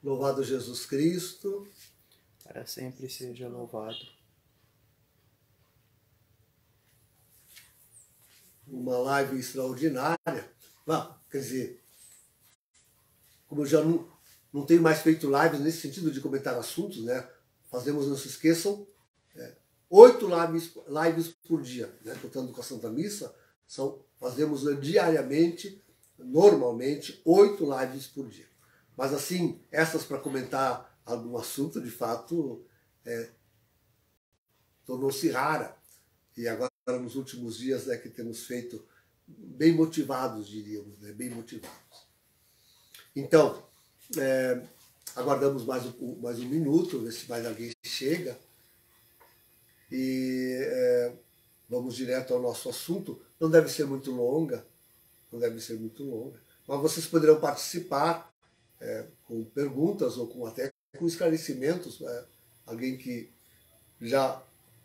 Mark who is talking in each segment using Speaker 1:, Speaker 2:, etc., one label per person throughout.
Speaker 1: Louvado Jesus Cristo.
Speaker 2: Para sempre seja louvado.
Speaker 1: Uma live extraordinária. Quer dizer, como eu já não tenho mais feito lives nesse sentido de comentar assuntos, né? Fazemos, não se esqueçam, 8 lives por dia, né? Contando com a Santa Missa, fazemos diariamente, normalmente, 8 lives por dia. Mas assim, essas para comentar algum assunto, de fato, tornou-se rara. E agora, nos últimos dias, é que temos feito bem motivados, diríamos, né? Bem motivados. Então, aguardamos mais um minuto, ver se mais alguém chega. E vamos direto ao nosso assunto. Não deve ser muito longa, mas vocês poderão participar com perguntas ou até com esclarecimentos. Alguém que já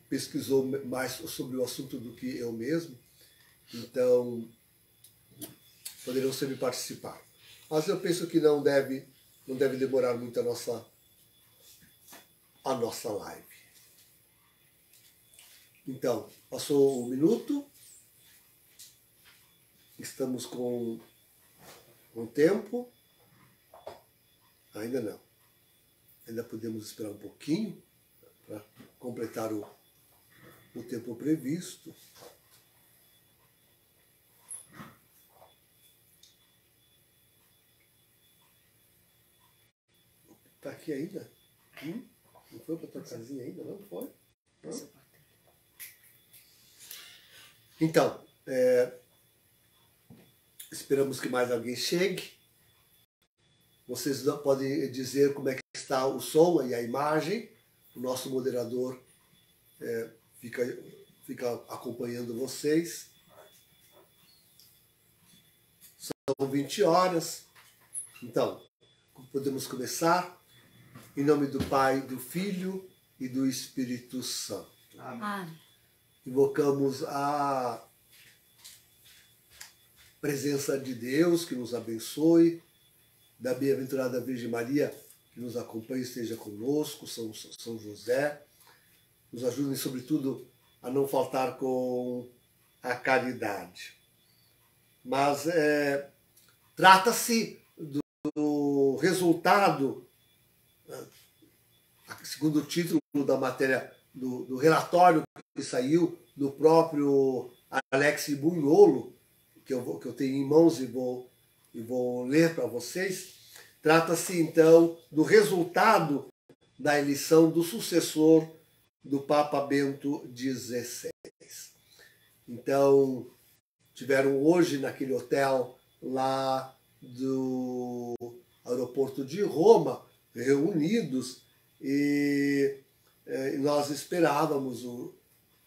Speaker 1: pesquisou mais sobre o assunto do que eu mesmo, então poderão sempre participar. Mas eu penso que não deve demorar muito a nossa live. Então, passou um minuto, estamos com tempo, ainda não. Ainda podemos esperar um pouquinho para completar o tempo previsto. Está aqui ainda? Não foi para tua casinha ainda? Não foi? Não? Então, esperamos que mais alguém chegue. Vocês podem dizer como é que está o som e a imagem. O nosso moderador fica acompanhando vocês. São 20 horas. Então, podemos começar. Em nome do Pai, do Filho e do Espírito Santo.
Speaker 3: Amém.
Speaker 1: Invocamos a presença de Deus que nos abençoe, da bem-aventurada Virgem Maria que nos acompanhe, esteja conosco, São José, nos ajudem sobretudo a não faltar com a caridade. Mas trata-se do resultado, segundo o título da matéria, do relatório que saiu do próprio Alex Bunholo, que eu tenho em mãos e vou ler para vocês. Trata-se, então, do resultado da eleição do sucessor do Papa Bento XVI. Então, tiveram hoje naquele hotel lá do aeroporto de Roma, reunidos, e nós esperávamos,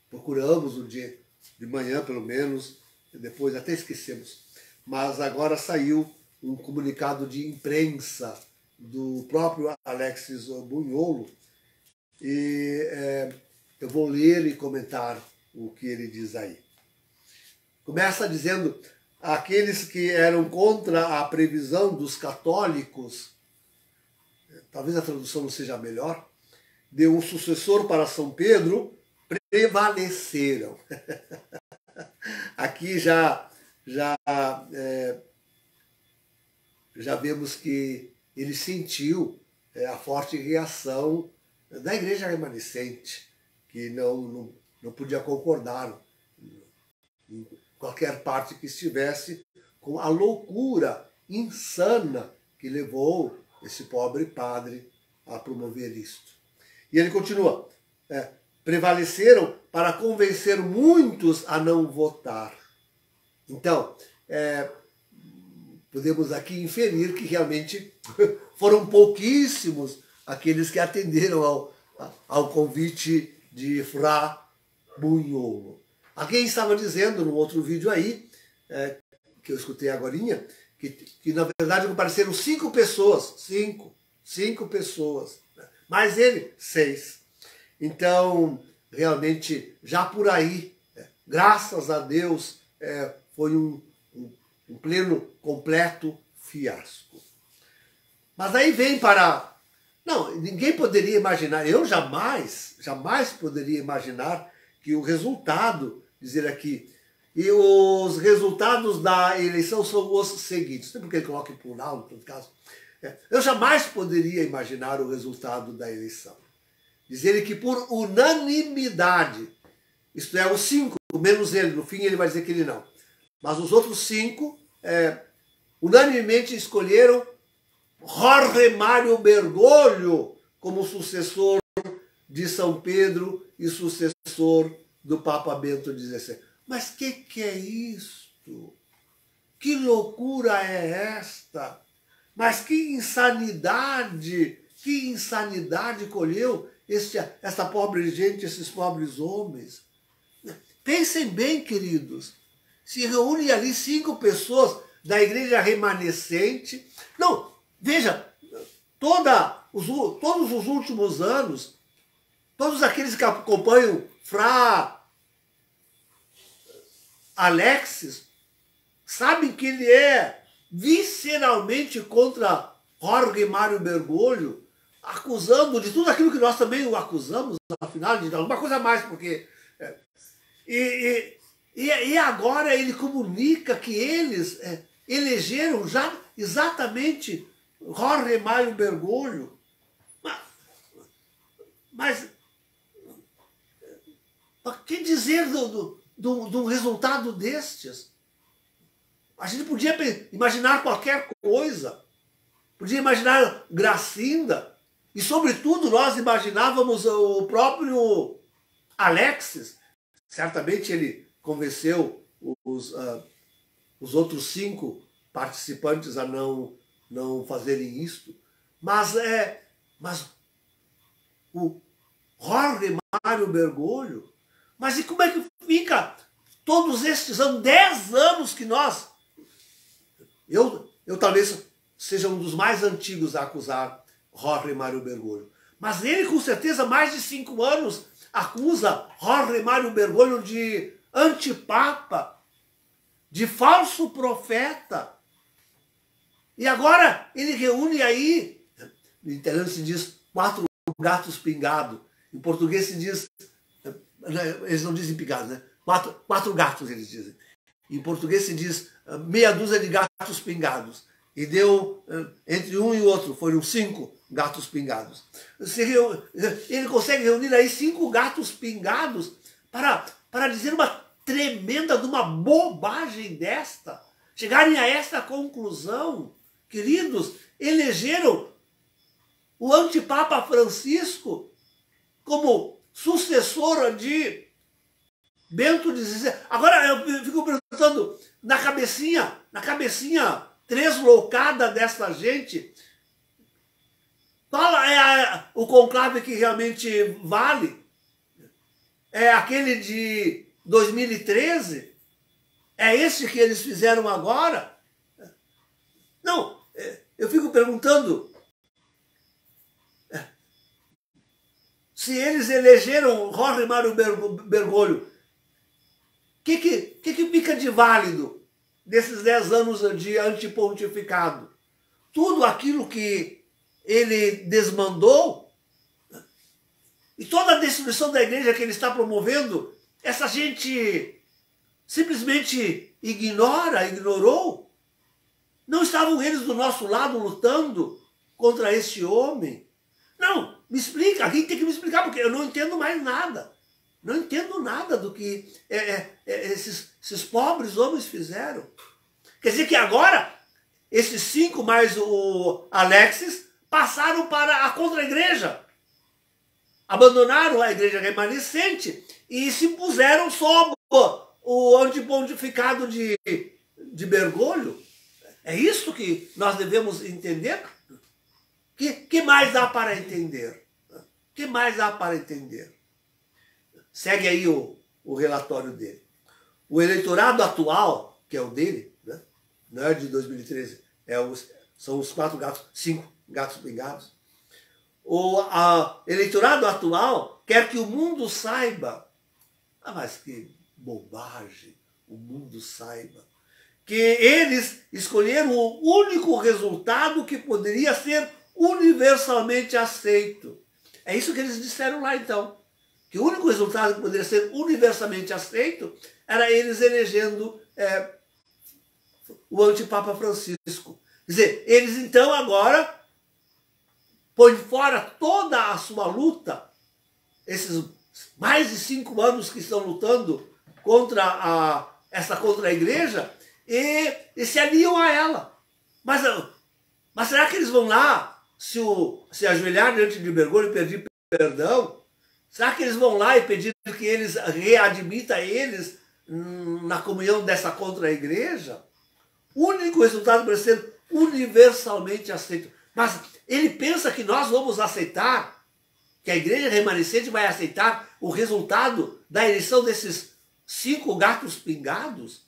Speaker 1: procuramos o dia de manhã, pelo menos, depois até esquecemos, mas agora saiu um comunicado de imprensa do próprio Alexis Bunholo, e eu vou ler e comentar o que ele diz aí. Começa dizendo: aqueles que eram contra a previsão dos católicos, talvez a tradução não seja melhor, de um sucessor para São Pedro, prevaleceram. Aqui já vemos que ele sentiu a forte reação da igreja remanescente, que não podia concordar em qualquer parte que estivesse com a loucura insana que levou esse pobre padre a promover isto. E ele continua: prevaleceram para convencer muitos a não votar. Então, podemos aqui inferir que realmente foram pouquíssimos aqueles que atenderam ao convite de Fra Bunholo. Alguém estava dizendo num outro vídeo aí, que eu escutei agorinha, que na verdade compareceram 5 pessoas. 5 pessoas. Mais ele, 6. Então, realmente, já por aí, graças a Deus, foi um pleno, completo fiasco. Mas aí vem para... Não, ninguém poderia imaginar, eu jamais poderia imaginar que o resultado, dizer aqui, e os resultados da eleição são os seguintes. Não sei porque ele coloca em plural, no todo caso. Eu jamais poderia imaginar o resultado da eleição. Diz ele que por unanimidade, isto é, os 5, menos ele, no fim ele vai dizer que ele não. Mas os outros 5, unanimemente escolheram Jorge Mário Bergoglio como sucessor de São Pedro e sucessor do Papa Bento XVI. Mas que é isto? Que loucura é esta? Mas que insanidade colheu essa pobre gente, esses pobres homens. Pensem bem, queridos, se reúne ali 5 pessoas da igreja remanescente. Não, veja, todos os últimos anos, todos aqueles que acompanham Fra Alexis, sabem que ele é visceralmente contra Jorge Mário Bergoglio, acusando de tudo aquilo que nós também o acusamos, afinal, de alguma coisa a mais, porque... E agora ele comunica que eles elegeram já exatamente Jorge Mário Bergoglio. Mas que dizer de um resultado destes? A gente podia imaginar qualquer coisa. Podia imaginar Gracinda. E, sobretudo, nós imaginávamos o próprio Alexis. Certamente ele convenceu os outros 5 participantes a não fazerem isto. Mas o Jorge Mário Bergoglio, mas e como é que fica todos estes anos, 10 anos que nós... Eu talvez seja um dos mais antigos a acusar Jorge Mário Bergoglio. Mas ele, com certeza, mais de 5 anos, acusa Jorge Mário Bergoglio de antipapa, de falso profeta. E agora ele reúne aí, no italiano se diz 4 gatos pingados. Em português se diz, eles não dizem pingados, né? 4 gatos eles dizem. Em português se diz meia dúzia de gatos pingados. E deu, entre um e o outro, foram 5 gatos pingados. Ele consegue reunir aí 5 gatos pingados para dizer uma tremenda, de uma bobagem desta. Chegarem a esta conclusão, queridos, elegeram o antipapa Francisco como sucessor de Bento XVI. Agora eu fico perguntando, na cabecinha tresloucada dessa gente, qual é o conclave que realmente vale? É aquele de 2013? É esse que eles fizeram agora? Não, eu fico perguntando, se eles elegeram Jorge Mário Bergoglio, o que fica de válido desses 10 anos de antipontificado? Tudo aquilo que ele desmandou e toda a destruição da igreja que ele está promovendo, essa gente simplesmente ignorou. Não estavam eles do nosso lado lutando contra este homem? Não, me explica, alguém tem que me explicar, porque eu não entendo mais nada. Não entendo nada do que esses pobres homens fizeram. Quer dizer que agora, esses 5 mais o Alexis passaram para a contra-igreja. Abandonaram a igreja remanescente e se puseram sob o antipontificado de Bergoglio. É isso que nós devemos entender? Que mais há para entender? Que mais há para entender? Segue aí o relatório dele. O eleitorado atual, que é o dele, né? Não é de 2013, são os 5 gatos pingados. O eleitorado atual quer que o mundo saiba, mas que bobagem, o mundo saiba, que eles escolheram o único resultado que poderia ser
Speaker 3: universalmente aceito. É isso que eles disseram lá então. Que o único resultado que poderia ser universalmente aceito era eles elegendo o antipapa Francisco. Quer dizer, eles então agora põem fora toda a sua luta, esses mais de 5 anos que estão lutando contra a igreja, e se aliam a ela. Mas será que eles vão lá se ajoelhar diante de Bergoglio e pedir perdão? Será que eles vão lá e pedir que eles readmitam eles na comunhão dessa contra-igreja? O único resultado vai ser universalmente aceito. Mas ele pensa que nós vamos aceitar, que a igreja remanescente vai aceitar o resultado da eleição desses 5 gatos pingados?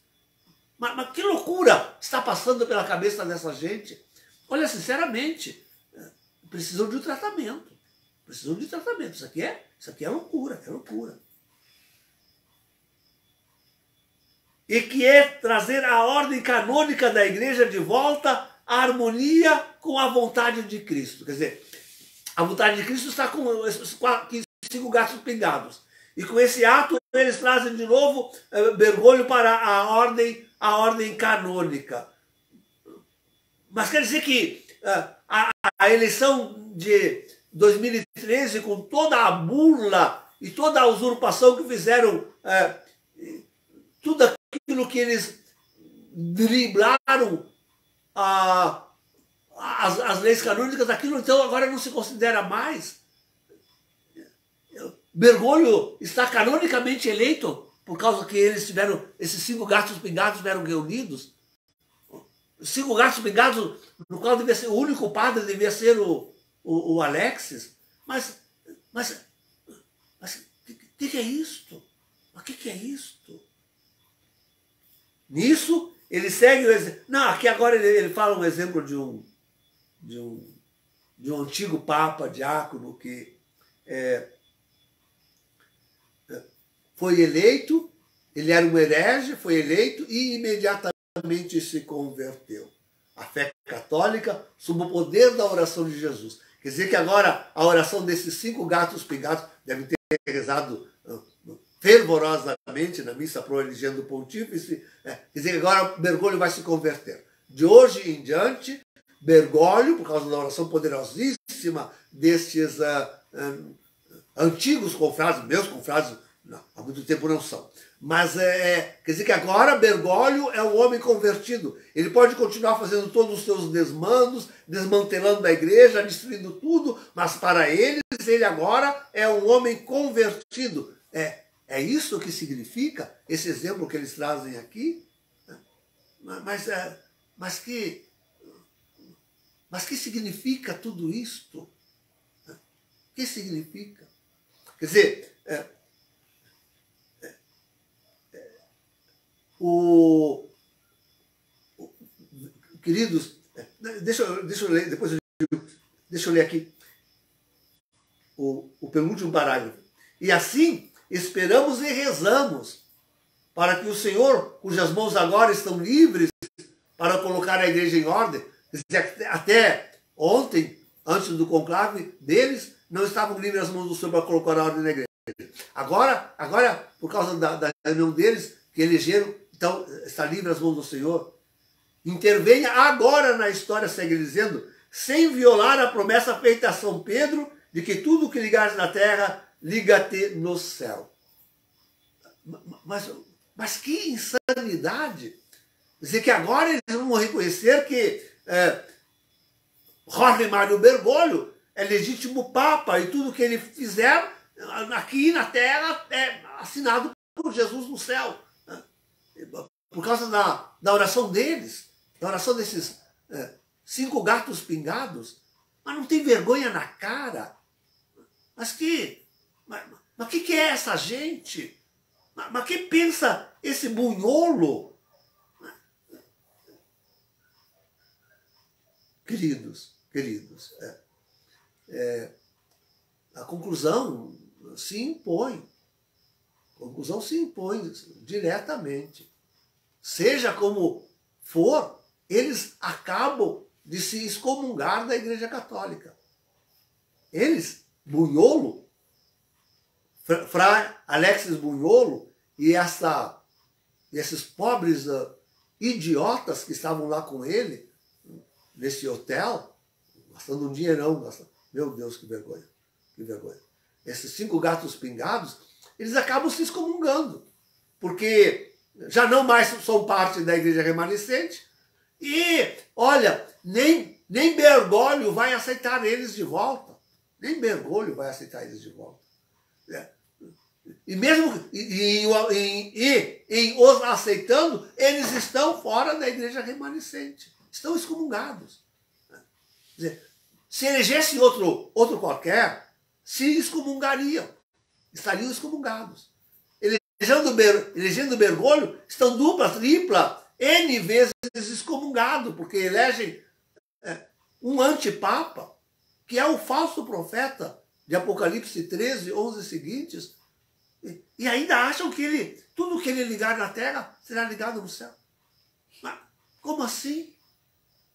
Speaker 3: Mas que loucura está passando pela cabeça dessa gente? Olha, sinceramente, precisam de um tratamento. Precisam de tratamento. Isso aqui é loucura, é loucura. E que é trazer a ordem canônica da igreja de volta à harmonia com a vontade de Cristo. Quer dizer, a vontade de Cristo está com esses 5 gatos pingados. E com esse ato eles trazem de novo Bergoglio para a ordem canônica. Mas quer dizer que a eleição de 2013, com toda a burla e toda a usurpação que fizeram, tudo aquilo que eles driblaram as leis canônicas, aquilo então agora não se considera mais. Bergoglio está canonicamente eleito por causa que eles tiveram, esses 5 gatos pingados estiveram reunidos. 5 gatos pingados, no qual devia ser o único padre, devia ser o Alexis. Mas que é isto? Mas que é isto? Nisso, ele segue o exemplo. Não, aqui agora ele fala um exemplo de um antigo papa, diácono, que foi eleito, ele era um herege, foi eleito e imediatamente se converteu. A fé católica sob o poder da oração de Jesus. Quer dizer que agora a oração desses 5 gatos pingados devem ter rezado fervorosamente na missa pro religião do pontífice. Quer dizer que agora Bergoglio vai se converter. De hoje em diante, Bergoglio, por causa da oração poderosíssima destes antigos confrades, meus confrades, não, há muito tempo não são. Mas quer dizer que agora Bergoglio é um homem convertido. Ele pode continuar fazendo todos os seus desmandos, desmantelando a igreja, destruindo tudo, mas para eles, ele agora é um homem convertido. É isso que significa esse exemplo que eles trazem aqui? Mas que significa tudo isto? O que significa? Quer dizer, queridos, deixa eu ler, depois deixa eu ler aqui o penúltimo parágrafo. E assim esperamos e rezamos para que o Senhor, cujas mãos agora estão livres para colocar a igreja em ordem, até ontem, antes do conclave deles, não estavam livres as mãos do Senhor para colocar a ordem na igreja. Agora por causa da reunião deles, que elegeram, então está livre as mãos do Senhor. Intervenha agora na história, segue dizendo, sem violar a promessa feita a São Pedro de que tudo que ligares na terra, liga-te no céu. Mas que insanidade! Quer dizer que agora eles vão reconhecer que Jorge Mário Bergoglio é legítimo papa e tudo que ele fizer aqui na terra é assinado por Jesus no céu. Por causa da oração deles, da oração desses 5 gatos pingados. Mas não tem vergonha na cara? Mas que é essa gente? Mas que pensa esse bunholo? Queridos, a conclusão se impõe. A conclusão se impõe diretamente. Seja como for, eles acabam de se excomungar da Igreja Católica. Eles, Bunholo, Frei Alexis Bunholo e esses pobres idiotas que estavam lá com ele, nesse hotel, gastando um dinheirão. Meu Deus, que vergonha, que vergonha. Esses 5 gatos pingados, eles acabam se excomungando, porque já não mais são parte da Igreja Remanescente e, olha, nem Bergoglio vai aceitar eles de volta. Nem Bergoglio vai aceitar eles de volta. E mesmo em os aceitando, eles estão fora da Igreja Remanescente. Estão excomungados. Quer dizer, se elegesse outro qualquer, se excomungariam. Estariam excomungados. Elegendo Bergoglio, estão dupla, tripla, N vezes excomungados, porque elegem um antipapa, que é o falso profeta de Apocalipse 13, 11 seguintes, e ainda acham que tudo que ele ligar na terra será ligado no céu. Mas como assim?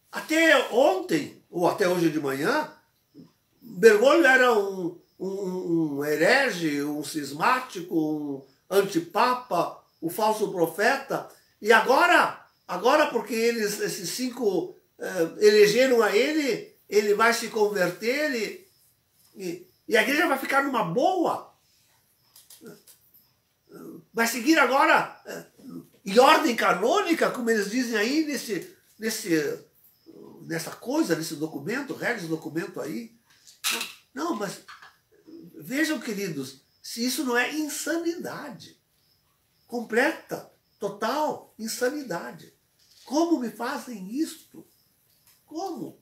Speaker 3: Até ontem, ou até hoje de manhã, Bergoglio era um herege, um cismático, um antipapa, o falso profeta, e agora porque esses 5 elegeram a ele vai se converter e a igreja vai ficar numa boa. Vai seguir agora em ordem canônica, como eles dizem aí nessa coisa, nesse documento, regis documento aí. Não, mas vejam, queridos, se isso não é insanidade. Completa, total insanidade. Como me fazem isto? Como?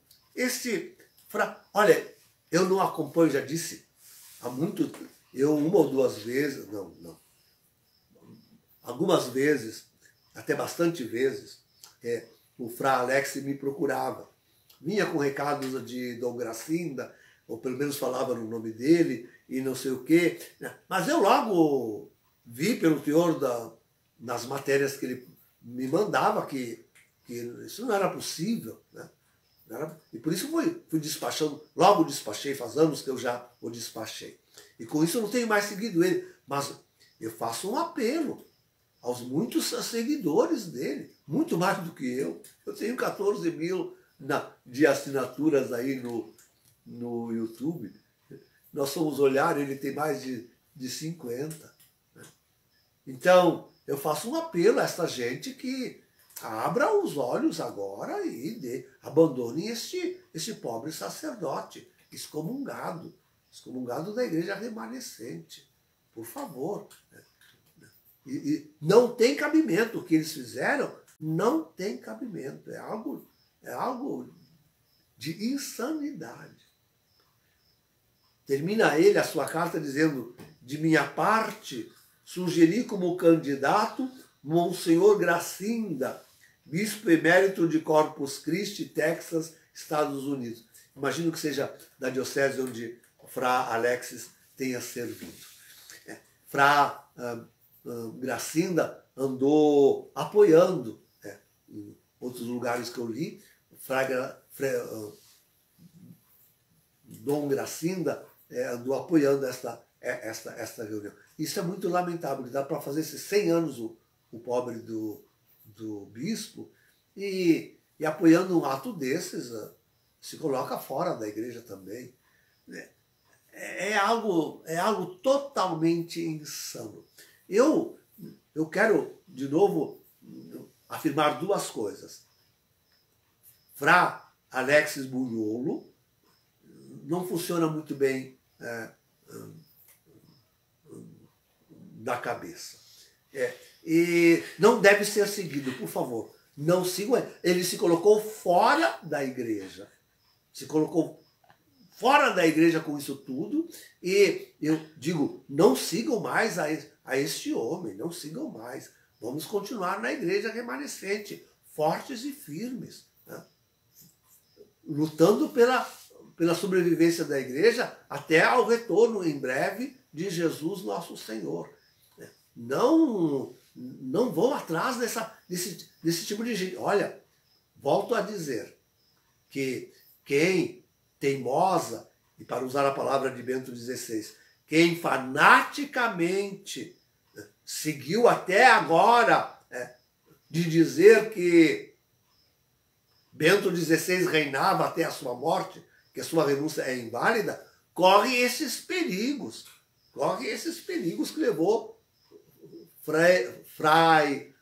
Speaker 3: Olha, eu não acompanho, já disse, há muito... Eu 1 ou 2 vezes, não. Algumas vezes, até bastante vezes, o Frei Alexis me procurava. Vinha com recados de Dom Gracinda, ou pelo menos falava no nome dele, e não sei o quê. Mas eu logo vi pelo teor das matérias que ele me mandava que isso não era possível, né? E por isso fui despachando, logo despachei, faz anos que eu já o despachei. E com isso eu não tenho mais seguido ele, mas eu faço um apelo aos muitos seguidores dele, muito mais do que eu. Eu tenho 14 mil de assinaturas aí no YouTube. Nós fomos olhar, ele tem mais de 50. Né? Então, eu faço um apelo a essa gente que abra os olhos agora e abandone este pobre sacerdote excomungado da Igreja Remanescente. Por favor. E não tem cabimento. O que eles fizeram não tem cabimento. É algo de insanidade. Termina ele a sua carta dizendo: de minha parte, sugeri como candidato Monsenhor Gracinda, bispo emérito de Corpus Christi, Texas, Estados Unidos. Imagino que seja da diocese onde o Frei Alexis tenha servido. Frei Gracinda andou apoiando, em outros lugares que eu li, Dom Gracinda andou apoiando esta reunião. Isso é muito lamentável, dá para fazer esses 100 anos o pobre do bispo, e apoiando um ato desses, se coloca fora da igreja também. É algo totalmente insano. Eu quero, de novo, afirmar 2 coisas. Frei Alexis Bunholo não funciona muito bem da cabeça. E não deve ser seguido, por favor. Não sigam ele. Ele se colocou fora da igreja. Se colocou fora da igreja com isso tudo. E eu digo, não sigam mais a este homem. Não sigam mais. Vamos continuar na igreja remanescente, fortes e firmes, né? Lutando pela sobrevivência da igreja até ao retorno em breve de Jesus nosso Senhor. Não vão atrás desse tipo de gente. Olha, volto a dizer,
Speaker 1: que quem teimosa, e para usar a palavra de Bento XVI, quem fanaticamente seguiu até agora de dizer que Bento XVI reinava até a sua morte, que a sua renúncia é inválida, corre esses perigos que levou Fray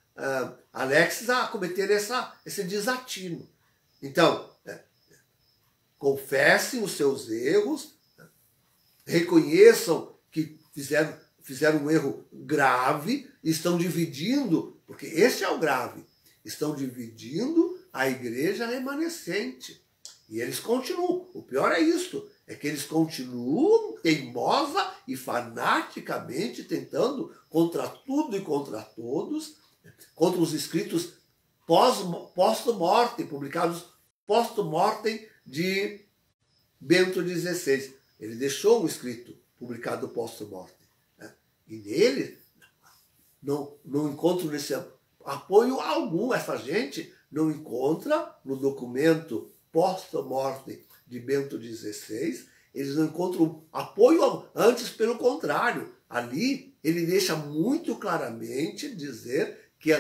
Speaker 1: Alexis a cometer esse desatino. Então, confessem os seus erros, reconheçam que fizeram um erro grave, estão dividindo, porque esse é o grave, estão dividindo a igreja remanescente. E eles continuam. O pior é isso, é que eles continuam teimosa e fanaticamente tentando, contra tudo e contra todos, contra os escritos post-mortem, publicados post-mortem de Bento XVI. Ele deixou um escrito publicado post-mortem. E nele não encontro nesse apoio algum. Essa gente não encontra no documento post-mortem de Bento XVI, eles não encontram apoio, antes pelo contrário. Ali ele deixa muito claramente dizer que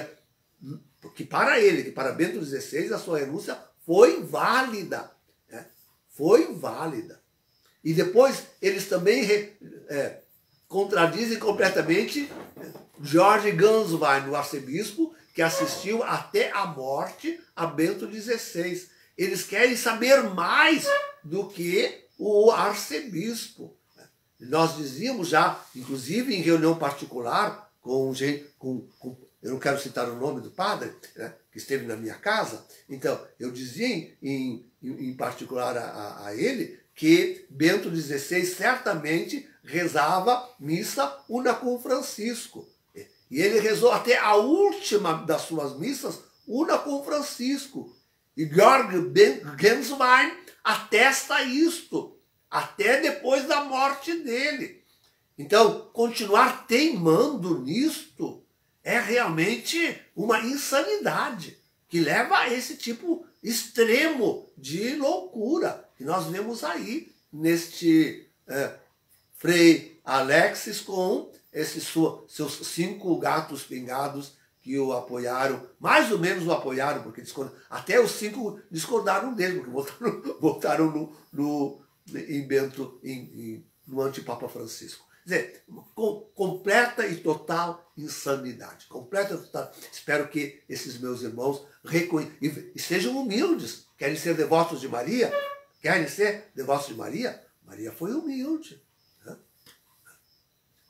Speaker 1: para ele, que para Bento XVI, a sua renúncia foi válida. Foi válida. E depois eles também contradizem completamente George Ganswein, o arcebispo, que assistiu até a morte a Bento XVI. Eles querem saber mais do que o arcebispo. Nós dizíamos já, inclusive em reunião particular, eu não quero citar o nome do padre, que esteve na minha casa, então eu dizia em particular a ele que Bento XVI certamente rezava missa una com Francisco. E ele rezou até a última das suas missas una com Francisco. E Georg Genswein atesta isto, até depois da morte dele. Então, continuar teimando nisto é realmente uma insanidade, que leva a esse tipo extremo de loucura que nós vemos aí neste Frei Alexis com esses seus 5 gatos pingados que o apoiaram, mais ou menos o apoiaram, porque até os 5 discordaram dele, porque votaram no antipapa Francisco. Quer dizer, completa e total insanidade. Completa e total. Espero que esses meus irmãos e sejam humildes. Querem ser devotos de Maria? Querem ser devotos de Maria? Maria foi humilde.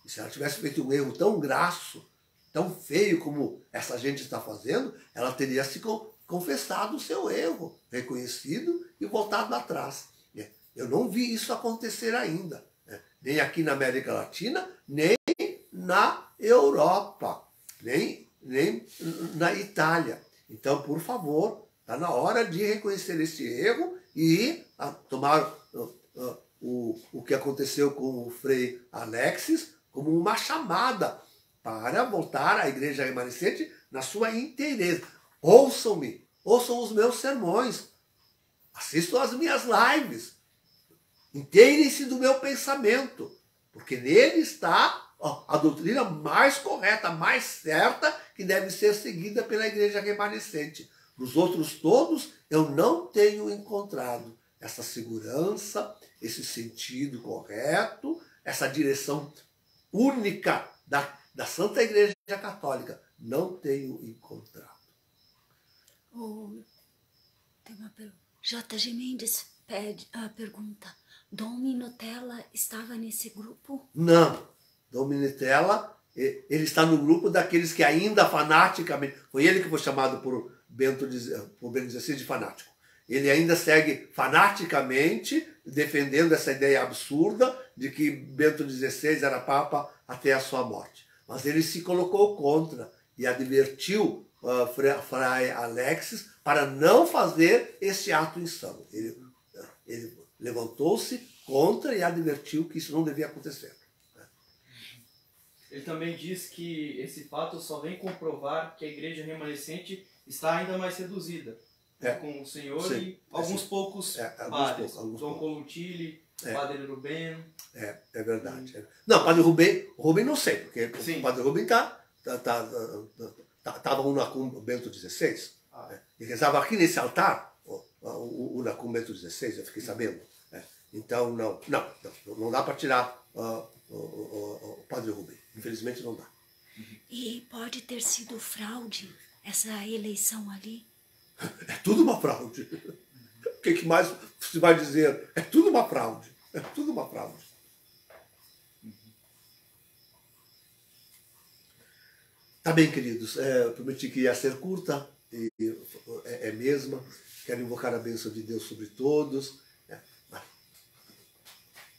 Speaker 1: E se ela tivesse feito um erro tão grasso, tão feio como essa gente está fazendo, ela teria se confessado o seu erro, reconhecido e voltado atrás. Eu não vi isso acontecer ainda, nem aqui na América Latina, nem na Europa, nem na Itália. Então, por favor, está na hora de reconhecer esse erro e tomar o que aconteceu com o Frei Alexis como uma chamada para voltar à igreja remanescente na sua inteireza. Ouçam-me, ouçam os meus sermões, assistam às minhas lives, inteirem-se do meu pensamento, porque nele está a doutrina mais correta, mais certa, que deve ser seguida pela igreja remanescente. Nos outros todos, eu não tenho encontrado essa segurança, esse sentido correto, essa direção única da Santa Igreja Católica. Não tenho encontrado.
Speaker 4: Tem uma pergunta. J.G. Mendes pergunta: Dom Minutella estava nesse grupo?
Speaker 1: Não. Dom Minutella, ele está no grupo daqueles que ainda fanaticamente... Foi ele que foi chamado por Bento XVI de fanático. Ele ainda segue fanaticamente defendendo essa ideia absurda de que Bento XVI era Papa até a sua morte. Mas ele se colocou contra e advertiu Fray Alexis para não fazer esse ato insano. Ele levantou-se contra e advertiu que isso não devia acontecer.
Speaker 2: Ele também diz que esse fato só vem comprovar que a igreja remanescente está ainda mais reduzida. com o Senhor,
Speaker 1: Sim,
Speaker 2: e alguns poucos
Speaker 1: alguns
Speaker 2: padres.
Speaker 1: poucos,
Speaker 2: Dom Colutili, Padre Rubem.
Speaker 1: É verdade. Não, Padre Rubem não sei, porque
Speaker 2: Sim.
Speaker 1: o Padre Rubem estava no Nacum Bento XVI. E rezava aqui nesse altar, o Nacum Bento XVI, eu fiquei sabendo. Então, não dá para tirar o Padre Rubem. Infelizmente não dá.
Speaker 4: E pode ter sido fraude essa eleição ali?
Speaker 1: É tudo uma fraude. O que mais se vai dizer? É tudo uma fraude. É tudo uma fraude. Tá bem, queridos. Prometi que ia ser curta, e é mesma. Quero invocar a bênção de Deus sobre todos.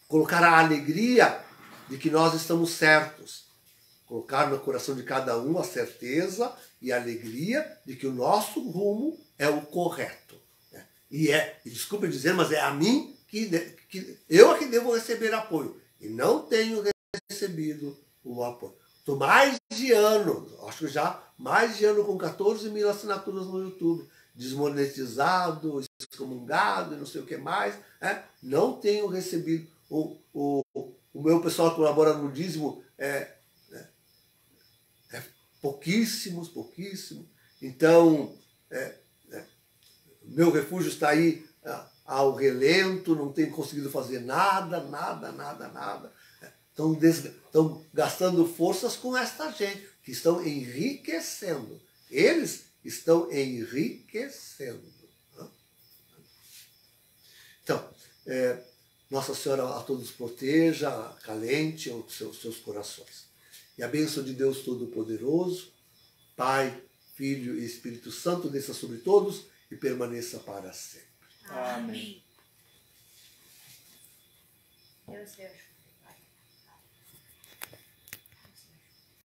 Speaker 1: Colocar a alegria de que nós estamos certos. Colocar no coração de cada um a certeza e a alegria de que o nosso rumo é o correto. E desculpe dizer, mas é a mim que eu é que devo receber apoio. E não tenho recebido o apoio. Estou mais de ano, acho que já mais de ano, com 14 mil assinaturas no YouTube, desmonetizado, excomungado e não sei o que mais. Não tenho recebido. O meu pessoal que colabora no dízimo pouquíssimos. Então, meu refúgio está aí ao relento, não tenho conseguido fazer nada. Estão gastando forças com esta gente, que estão enriquecendo. Eles estão enriquecendo. Então, Nossa Senhora a todos proteja, acalente os seus corações. E a bênção de Deus Todo-Poderoso, Pai, Filho e Espírito Santo, desça sobre todos e permaneça para sempre.
Speaker 4: Amém.
Speaker 2: Deus te ajude.